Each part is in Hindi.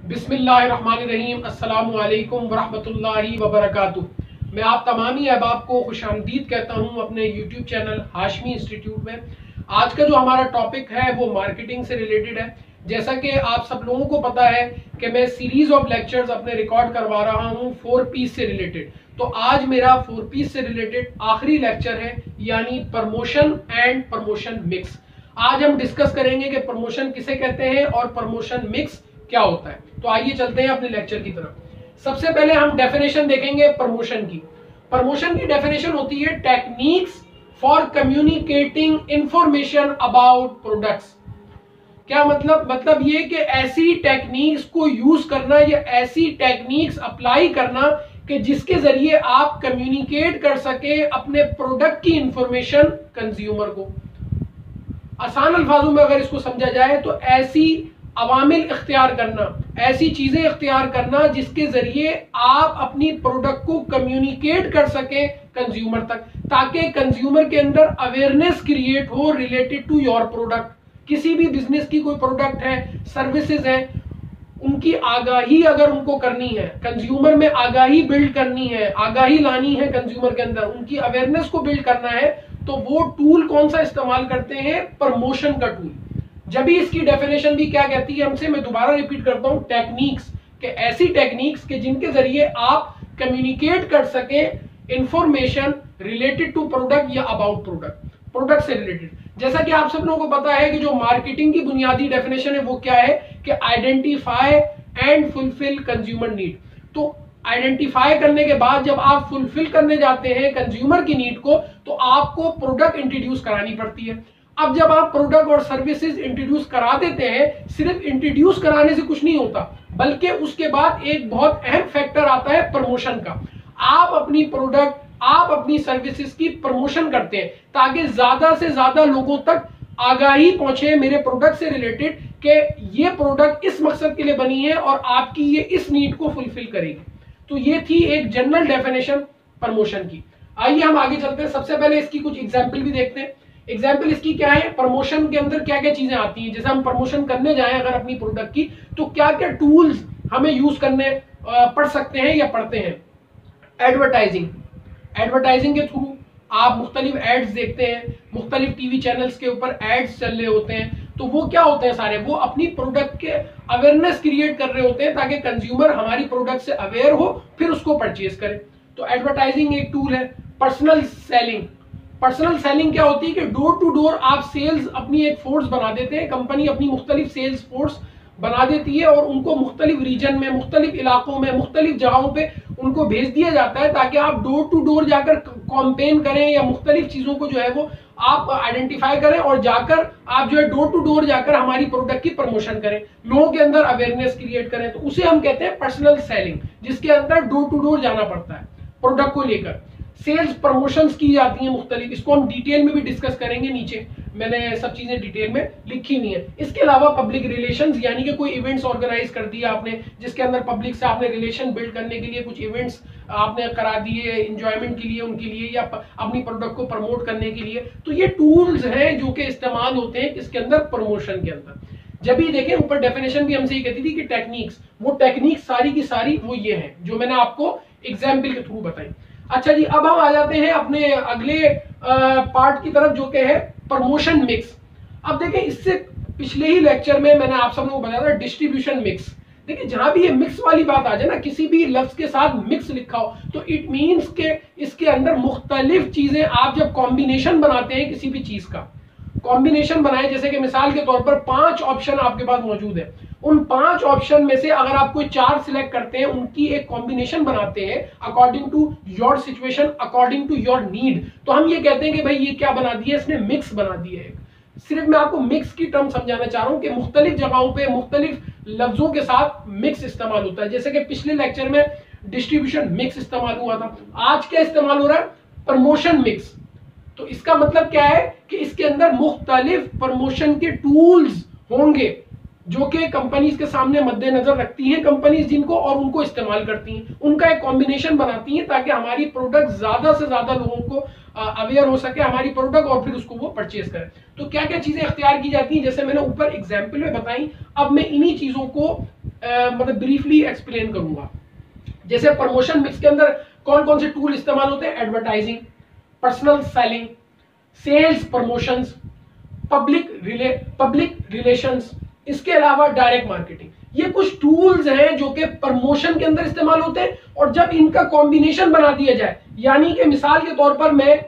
बिस्मिल्लाहिर्रहमानिर्रहीम, अस्सलामुअलैकुम वरहमतुल्लाहि वबरकातुह। मैं आप तमामी अहबाब को खुशामदीद कहता हूँ अपने यूट्यूब चैनल हाशमी इंस्टीट्यूट में। आज का जो हमारा टॉपिक है वो मार्केटिंग से रिलेटेड है। जैसा कि आप सब लोगों को पता है कि मैं सीरीज ऑफ लेक्चर्स अपने रिकॉर्ड करवा रहा हूँ 4Ps से रिलेटेड। तो आज मेरा 4Ps से रिलेटेड आखिरी लेक्चर है, यानी प्रमोशन एंड प्रमोशन मिक्स। आज हम डिस्कस करेंगे कि प्रमोशन किसे कहते हैं और प्रमोशन मिक्स क्या होता है। तो आइए चलते हैं अपने लेक्चर की तरफ। सबसे पहले हम डेफिनेशन देखेंगे प्रमोशन की। प्रमोशन की डेफिनेशन होती है techniques for communicating information about products. क्या मतलब ये कि ऐसी टेक्निक्स को यूज करना या ऐसी टेक्निक्स अप्लाई करना कि जिसके जरिए आप कम्युनिकेट कर सके अपने प्रोडक्ट की इंफॉर्मेशन कंज्यूमर को। आसान अल्फाजों में अगर इसको समझा जाए तो ऐसी अवामिल इख्तियार करना, ऐसी चीजें इख्तियार करना जिसके जरिए आप अपनी प्रोडक्ट को कम्युनिकेट कर सके कंज्यूमर तक, ताकि कंज्यूमर के अंदर अवेयरनेस क्रिएट हो रिलेटेड टू योर प्रोडक्ट। किसी भी बिजनेस की कोई प्रोडक्ट है, सर्विसेज है, उनकी आगाही अगर उनको करनी है, कंज्यूमर में आगाही बिल्ड करनी है, आगाही लानी है कंज्यूमर के अंदर, उनकी अवेयरनेस को बिल्ड करना है, तो वो टूल कौन सा इस्तेमाल करते हैं? प्रमोशन का टूल। जब भी इसकी डेफिनेशन भी क्या कहती है हमसे, मैं दोबारा रिपीट करता हूं, टेक्निक्स के ऐसी टेक्निक्स के जिनके जरिए आप कम्युनिकेट कर सके इंफॉर्मेशन रिलेटेड टू प्रोडक्ट या अबाउट प्रोडक्ट से रिलेटेड। जैसा कि आप सब लोगों को पता है कि जो मार्केटिंग की बुनियादी डेफिनेशन है वो क्या है कि identify and fulfil consumer need. तो आइडेंटिफाई करने के बाद जब आप फुलफिल करने जाते हैं कंज्यूमर की नीड को, तो आपको प्रोडक्ट इंट्रोड्यूस करानी पड़ती है। अब जब आप प्रोडक्ट और सर्विसेज इंट्रोड्यूस करा देते हैं, सिर्फ इंट्रोड्यूस कराने से कुछ नहीं होता, बल्कि उसके बाद एक बहुत अहम फैक्टर आता है प्रमोशन का। आप अपनी प्रोडक्ट, आप अपनी सर्विसेज की प्रमोशन करते हैं ताकि ज्यादा से ज्यादा लोगों तक आगाही पहुंचे मेरे प्रोडक्ट से रिलेटेड कि ये प्रोडक्ट इस मकसद के लिए बनी है और आपकी ये इस नीड को फुलफिल करेगी। तो ये थी एक जनरल डेफिनेशन प्रमोशन की। आइए हम आगे चलते हैं। सबसे पहले इसकी कुछ एग्जाम्पल भी देखते हैं। एग्जाम्पल इसकी क्या है, प्रमोशन के अंदर क्या क्या चीजें आती हैं। जैसे हम प्रमोशन करने जाएं अगर अपनी प्रोडक्ट की, तो क्या क्या टूल्स हमें यूज करने पड़ सकते हैं या पड़ते हैं। एडवर्टाइजिंग के थ्रू आप मुख्तलिफ एड्स देखते हैं, मुख्तलिफ टीवी चैनल्स के ऊपर एड्स चल रहे होते हैं। तो वो क्या होते हैं सारे, वो अपनी प्रोडक्ट के अवेयरनेस क्रिएट कर रहे होते हैं ताकि कंज्यूमर हमारी प्रोडक्ट से अवेयर हो, फिर उसको परचेज करे। तो एडवर्टाइजिंग एक टूल है। पर्सनल सेलिंग क्या होती है कि डोर टू डोर आप सेल्स अपनी एक फोर्स बना देते हैं। कंपनी अपनी मुख्तलिफ सेल्स फोर्स बना देती है और उनको मुख्तलिफ रीजन में, मुख्तलिफ इलाकों में, मुख्तलिफ जगहों पे उनको भेज दिया जाता है ताकि आप डोर टू डोर जाकर कैंपेन करें या मुख्तलिफ चीजों को जो है वो आप आइडेंटिफाई करें और जाकर आप जो है डोर टू डोर जाकर हमारी प्रोडक्ट की प्रमोशन करें, लोगों के अंदर अवेयरनेस क्रिएट करें। तो उसे हम कहते हैं पर्सनल सेलिंग, जिसके अंदर डोर टू डोर जाना पड़ता है प्रोडक्ट को लेकर। सेल्स प्रमोशंस की जाती हैं मुख्तलिफ, इसको हम डिटेल में भी डिस्कस करेंगे। नीचे मैंने सब चीजें डिटेल में लिखी हुई है। इसके अलावा पब्लिक रिलेशंस, यानी कि कोई इवेंट्स ऑर्गेनाइज कर दिया आपने, जिसके अंदर पब्लिक से आपने रिलेशन बिल्ड करने के लिए कुछ इवेंट्स आपने करा दिए एंजॉयमेंट के लिए, उनके लिए, या अपनी प्रोडक्ट को प्रमोट करने के लिए। तो ये टूल्स हैं जो कि इस्तेमाल होते हैं इसके अंदर, प्रमोशन के अंदर। जब भी देखें ऊपर डेफिनेशन भी हमसे ये कहती थी कि टेक्निक्स, वो टेक्निक्स सारी की सारी वो ये है जो मैंने आपको एग्जाम्पल के थ्रू बताई। अच्छा जी, अब हम आ जाते हैं अपने अगले पार्ट की तरफ जो कि है प्रमोशन मिक्स। अब देखें, इससे पिछले ही लेक्चर में मैंने आप सब लोगों को बताया था डिस्ट्रीब्यूशन मिक्स। देखिए, जहां भी ये मिक्स वाली बात आ जाए ना, किसी भी लफ्ज के साथ मिक्स लिखा हो, तो इट मींस के इसके अंदर मुख्तलिफ चीजें आप जब कॉम्बिनेशन बनाते हैं, किसी भी चीज का कॉम्बिनेशन बनाए, जैसे कि मिसाल के तौर पर 5 ऑप्शन आपके पास मौजूद है, उन 5 ऑप्शन में से अगर आप कोई 4 सिलेक्ट करते हैं, उनकी एक कॉम्बिनेशन बनाते हैं according to your situation, according to your need, तो हम ये कहते हैं कि भाई ये क्या बना दिया, इसने मिक्स बना दिया है। सिर्फ मैं आपको मिक्स की टर्म समझाना चाह रहा हूं कि मुख्तलिफ जगहों पे मुख्तलिफ लफ्जों के साथ मिक्स इस्तेमाल होता है। जैसे कि पिछले लेक्चर में डिस्ट्रीब्यूशन मिक्स इस्तेमाल हुआ था, आज क्या इस्तेमाल हो रहा है, प्रमोशन मिक्स। तो इसका मतलब क्या है कि इसके अंदर मुख्तलिफ प्रमोशन के टूल्स होंगे जो कि कंपनीज के सामने मद्देनजर रखती हैं कंपनीज जिनको, और उनको इस्तेमाल करती हैं, उनका एक कॉम्बिनेशन बनाती हैं ताकि हमारी प्रोडक्ट ज्यादा से ज्यादा लोगों को अवेयर हो सके हमारी प्रोडक्ट, और फिर उसको वो परचेज करें। तो क्या क्या चीजें इख्तियार की जाती हैं, जैसे मैंने ऊपर एग्जाम्पल में बताई। अब मैं इन्हीं चीजों को मतलब ब्रीफली एक्सप्लेन करूंगा। जैसे प्रमोशन मिक्स के अंदर कौन कौन से टूल इस्तेमाल होते हैं? Advertising, personal selling, sales promotions, public relations, इसके अलावा डायरेक्ट मार्केटिंग। ये कुछ टूल्स हैं जो कि प्रमोशन के अंदर इस्तेमाल होते हैं। और जब इनका कॉम्बिनेशन बना दिया जाए, यानी कि मिसाल के तौर पर मैं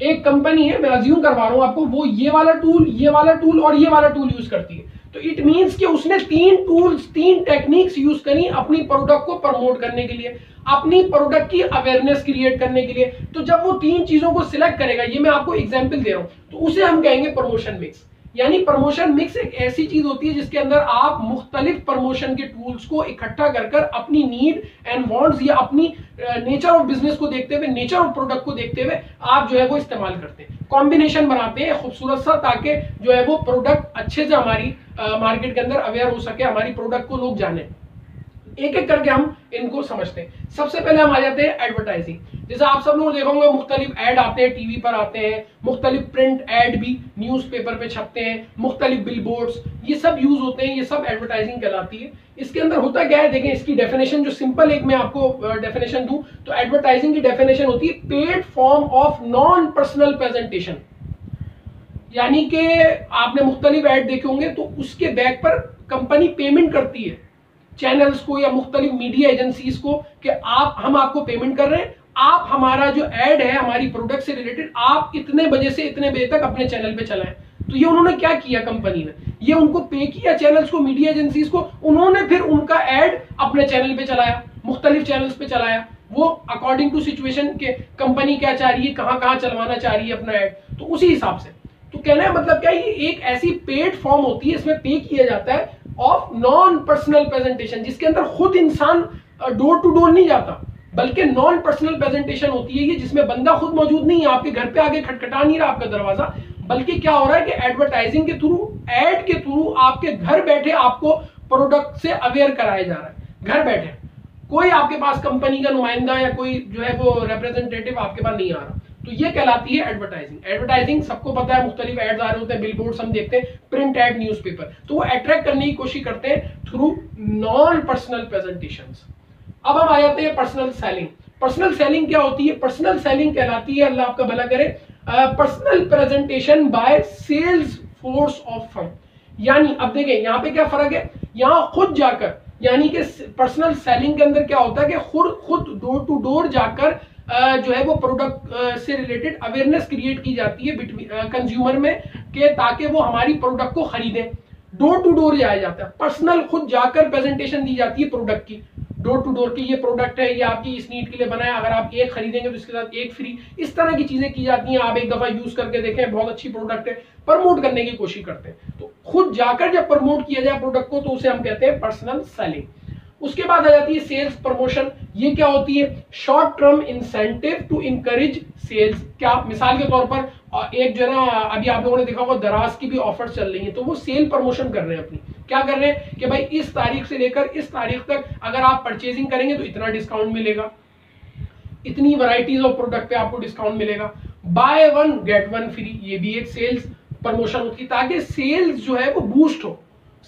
एक कंपनी है, मैं अज्यूम करवा रहा हूं आपको, वो ये वाला टूल, ये वाला टूल और ये वाला टूल यूज करती है, तो इट मींस कि उसने 3 टूल्स, 3 टेक्निक्स यूज करी अपनी प्रोडक्ट को प्रमोट करने के लिए, अपनी प्रोडक्ट की अवेयरनेस क्रिएट करने के लिए। तो जब वो 3 चीजों को सिलेक्ट करेगा, ये मैं आपको एग्जांपल दे रहा हूं, तो उसे हम कहेंगे प्रमोशन मिक्स। यानी प्रमोशन मिक्स एक ऐसी चीज होती है जिसके अंदर आप मुख्तलिफ प्रमोशन के टूल्स को इकट्ठा कर अपनी नीड एंड वांट्स या अपनी नेचर ऑफ बिजनेस को देखते हुए, नेचर ऑफ प्रोडक्ट को देखते हुए आप जो है वो इस्तेमाल करते हैं, कॉम्बिनेशन बनाते हैं खूबसूरत सा, ताकि जो है वो प्रोडक्ट अच्छे से हमारी मार्केट के अंदर अवेयर हो सके, हमारी प्रोडक्ट को लोग जाने। एक एक करके हम इनको समझते हैं। सबसे पहले हम आ जाते हैं एडवर्टाइजिंग। जैसे आप सब लोग देखोगे मुख्तलिफ ऐड आते हैं, टीवी पर आते हैं, मुख्तलिफ प्रिंट ऐड भी न्यूज़पेपर पे छपते हैं, मुख्तलिफ बिलबोर्ड्स, ये सब यूज होते हैं, ये सब एडवर्टाइजिंग कहलाती है। इसके अंदर होता क्या है, देखें इसकी डेफिनेशन जो सिंपल एक मैं आपको डेफिनेशन दूं, तो एडवर्टाइजिंग की डेफिनेशन होती है paid form of non personal presentation. यानी कि आपने मुख्तलिफ ऐड देखे होंगे, तो उसके बैक पर कंपनी पेमेंट करती है चैनल्स को या मुख्तलिफ मीडिया एजेंसीज को कि हम आपको पेमेंट कर रहे हैं, आप हमारा जो ऐड है हमारी प्रोडक्ट से रिलेटेड आप इतने बजे से इतने बजे तक अपने चैनल पे चलाएं। तो ये उन्होंने क्या किया, कंपनी ने ये उनको पे किया, चैनल्स को, मीडिया एजेंसीज को, उन्होंने फिर उनका ऐड अपने चैनल पे चलाया, मुख्तलिफ चैनल्स पे चलाया, वो अकॉर्डिंग टू सिचुएशन के कंपनी क्या चाह रही है, कहां कहां चलवाना चाह रही है अपना ऐड, तो उसी हिसाब से। तो कहने का मतलब क्या है, ये एक ऐसी पेड फॉर्म होती है, इसमें पे किया जाता है ऑफ नॉन पर्सनल प्रेजेंटेशन, जिसके अंदर खुद इंसान डोर टू डोर नहीं जाता, बल्कि नॉन पर्सनल प्रेजेंटेशन होती है ये, जिसमें बंदा खुद मौजूद नहीं है, आपके घर पे आके खटखटा नहीं रहा आपका दरवाजा, बल्कि क्या हो रहा है कि एडवर्टाइजिंग के थ्रू, ऐड के थ्रू आपके घर बैठे आपको प्रोडक्ट से अवेयर कराया जा रहा है। घर बैठे कोई आपके पास कंपनी का नुमाइंदा या कोई जो है वो रिप्रेजेंटेटिव आपके पास नहीं आ रहा, तो ये कहलाती है एडवर्टाइजिंग। एडवर्टाइजिंग सबको पता है, मुख्तलिफ एड्स आ रहे होते हैं, बिलबोर्ड्स हम देखते हैं, प्रिंट एड, न्यूज़पेपर, तो वो अट्रैक्ट करने की कोशिश करते हैं थ्रू नॉन पर्सनल प्रेजेंटेशंस। अब हम आ जाते हैं पर्सनल सेलिंग। पर्सनल सेलिंग क्या होती है? पर्सनल सेलिंग कहलाती है, अल्लाह आपका भला करे, personal presentation by sales force of firm. यानी अब देखें यहाँ पे क्या फर्क है, यहाँ खुद जाकर, यानी कि पर्सनल सेलिंग के अंदर क्या होता है कि खुद डोर टू डोर जाकर जो है वो प्रोडक्ट से रिलेटेड अवेयरनेस क्रिएट की जाती है कंज्यूमर में, कि ताकि वो हमारी प्रोडक्ट को खरीदें। डोर टू डोर जाया जाता है, पर्सनल खुद जाकर प्रेजेंटेशन दी जाती है प्रोडक्ट की, डोर टू डोर की, ये प्रोडक्ट है, ये आपकी इस नीड के लिए बना है, अगर आप एक खरीदेंगे तो इसके साथ एक फ्री, इस तरह की चीजें की जाती हैं। आप एक दफा यूज करके देखें, बहुत अच्छी प्रोडक्ट है, प्रमोट करने की कोशिश करते हैं। तो खुद जाकर जब प्रमोट किया जाए प्रोडक्ट को, तो उसे हम कहते हैं पर्सनल सेलिंग। उसके बाद आ जाती है सेल्स प्रमोशन। ये क्या होती है? Short term incentive to encourage sales. क्या, मिसाल के तौर पर एक जो है ना, अभी आप लोगों ने देखा होगा दराज की भी ऑफर्स चल रही हैं, तो वो सेल प्रमोशन कर रहे हैं अपनी। क्या कर रहे हैं कि भाई इस तारीख से लेकर इस तारीख तक अगर आप परचेजिंग करेंगे तो इतना डिस्काउंट मिलेगा, इतनी वैरायटीज ऑफ प्रोडक्ट पे आपको डिस्काउंट मिलेगा, by one get one free. ये भी एक सेल्स प्रमोशन होती है, ताकि सेल्स जो है वो बूस्ट हो।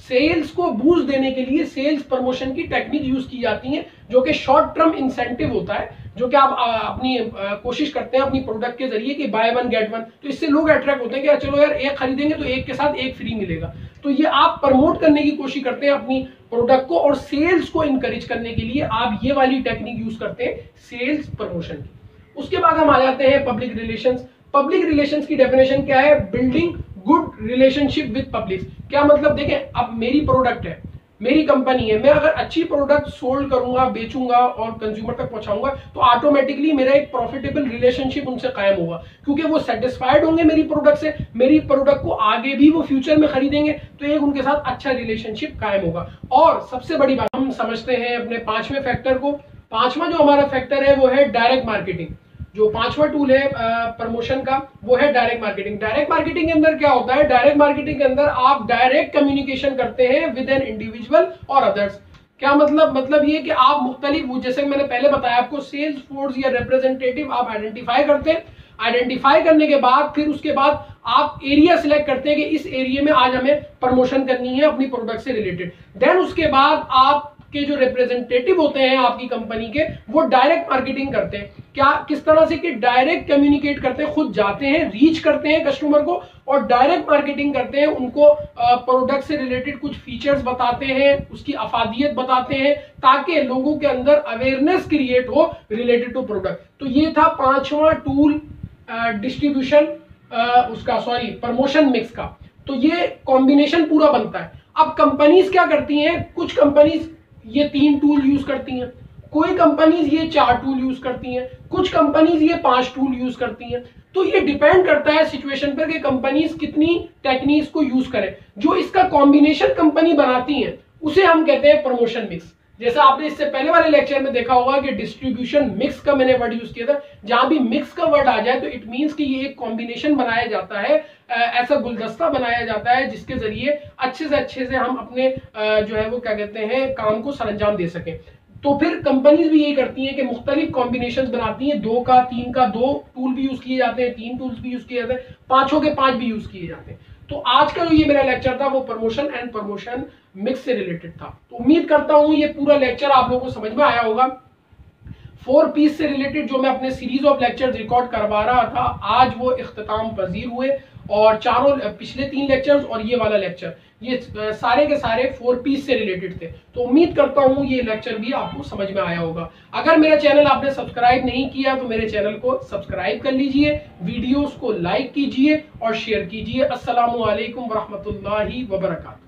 सेल्स को बूस्ट देने के लिए सेल्स प्रमोशन की टेक्निक यूज की जाती है, जो कि शॉर्ट टर्म इंसेंटिव होता है, जो कि आप अपनी कोशिश करते हैं अपनी प्रोडक्ट के जरिए कि बाय वन गेट वन, तो इससे लोग अट्रैक्ट होते हैं कि चलो यार एक खरीदेंगे तो एक के साथ एक फ्री मिलेगा। तो ये आप प्रमोट करने की कोशिश करते हैं अपनी प्रोडक्ट को, और सेल्स को इंकरेज करने के लिए आप ये वाली टेक्निक यूज करते हैं सेल्स प्रमोशन की। उसके बाद हम आ जाते हैं पब्लिक रिलेशंस। पब्लिक रिलेशंस की डेफिनेशन क्या है? Building good relationship with public. क्या मतलब? देखें, अब मेरी प्रोडक्ट है, मेरी कंपनी है, मैं अगर अच्छी प्रोडक्ट सोल्ड करूंगा, बेचूंगा और कंज्यूमर तक पहुंचाऊंगा, तो ऑटोमेटिकली मेरा एक प्रॉफिटेबल रिलेशनशिप उनसे कायम होगा, क्योंकि वो सेटिस्फाइड होंगे मेरी प्रोडक्ट से, मेरी प्रोडक्ट को आगे भी वो फ्यूचर में खरीदेंगे, तो एक उनके साथ अच्छा रिलेशनशिप कायम होगा। और सबसे बड़ी बात, हम समझते हैं अपने 5वें फैक्टर को। 5वां जो हमारा फैक्टर है वो है डायरेक्ट मार्केटिंग। जो 5वां टूल है प्रमोशन का, वो है डायरेक्ट मार्केटिंग। डायरेक्ट मार्केटिंग के अंदर क्या होता है? डायरेक्ट मार्केटिंग के अंदर आप डायरेक्ट कम्युनिकेशन करते हैं विद एन इंडिविजुअल और अदर्स। क्या मतलब? मतलब ये कि आप मुख्तलिफ, जैसे मैंने पहले बताया आपको, सेल्स फोर्स या रिप्रेजेंटेटिव आप आइडेंटिफाई करते हैं, आइडेंटिफाई करने के बाद फिर उसके बाद आप एरिया सिलेक्ट करते हैं कि इस एरिया में आज हमें प्रमोशन करनी है अपनी प्रोडक्ट से रिलेटेड। देन उसके बाद आपके जो रिप्रेजेंटेटिव होते हैं आपकी कंपनी के, वो डायरेक्ट मार्केटिंग करते हैं। क्या किस तरह से कि डायरेक्ट कम्युनिकेट करते हैं, खुद जाते हैं, रीच करते हैं कस्टमर को और डायरेक्ट मार्केटिंग करते हैं, उनको प्रोडक्ट से रिलेटेड कुछ फीचर्स बताते हैं, उसकी अफादियत बताते हैं, ताकि लोगों के अंदर अवेयरनेस क्रिएट हो रिलेटेड टू प्रोडक्ट। तो ये था 5वां टूल डिस्ट्रीब्यूशन प्रमोशन मिक्स का। तो ये कॉम्बिनेशन पूरा बनता है। अब कंपनीज क्या करती हैं, कुछ कंपनीज ये 3 टूल यूज करती हैं, कोई कंपनीज ये 4 टूल यूज करती हैं, कुछ कंपनीज ये 5 टूल यूज करती हैं। तो ये डिपेंड करता है सिचुएशन पर कि कंपनीज कितनी टेक्निक्स को यूज करें। जो इसका कॉम्बिनेशन कंपनी बनाती हैं उसे हम कहते हैं प्रमोशन मिक्स। जैसा आपने इससे पहले वाले लेक्चर में देखा होगा कि डिस्ट्रीब्यूशन मिक्स का मैंने वर्ड यूज किया था। जहां भी मिक्स का वर्ड आ जाए तो इट मींस कि ये एक कॉम्बिनेशन बनाया जाता है, ऐसा गुलदस्ता बनाया जाता है जिसके जरिए अच्छे से हम अपने जो है वो क्या कहते हैं काम को सरंजाम दे सकें। तो फिर कंपनीज भी यही करती हैं कि मुख्तलिफ कॉम्बिनेशंस बनाती हैं, 2 का 3 का 2 टूल भी यूज किए जाते हैं, 3 टूल्स भी यूज किए जाते हैं, 5 के 5 भी यूज किए जाते हैं। तो आज का जो ये मेरा लेक्चर था वो प्रमोशन एंड प्रमोशन मिक्स से रिलेटेड था। तो उम्मीद करता हूं ये पूरा लेक्चर आप लोगों को समझ में आया होगा। 4 पीस से रिलेटेड जो मैं अपने सीरीज ऑफ लेक्चर्स रिकॉर्ड करवा रहा था, आज वो इख्तिताम पजीर हुए और चारों पिछले 3 लेक्चर्स और ये वाला लेक्चर ये सारे के सारे 4 पीस से रिलेटेड थे। तो उम्मीद करता हूं ये लेक्चर भी आपको समझ में आया होगा। अगर मेरा चैनल आपने सब्सक्राइब नहीं किया तो मेरे चैनल को सब्सक्राइब कर लीजिए, वीडियोस को लाइक कीजिए और शेयर कीजिए। अस्सलामु अलैकुम वरहमतुल्लाहि वबरकातुहू।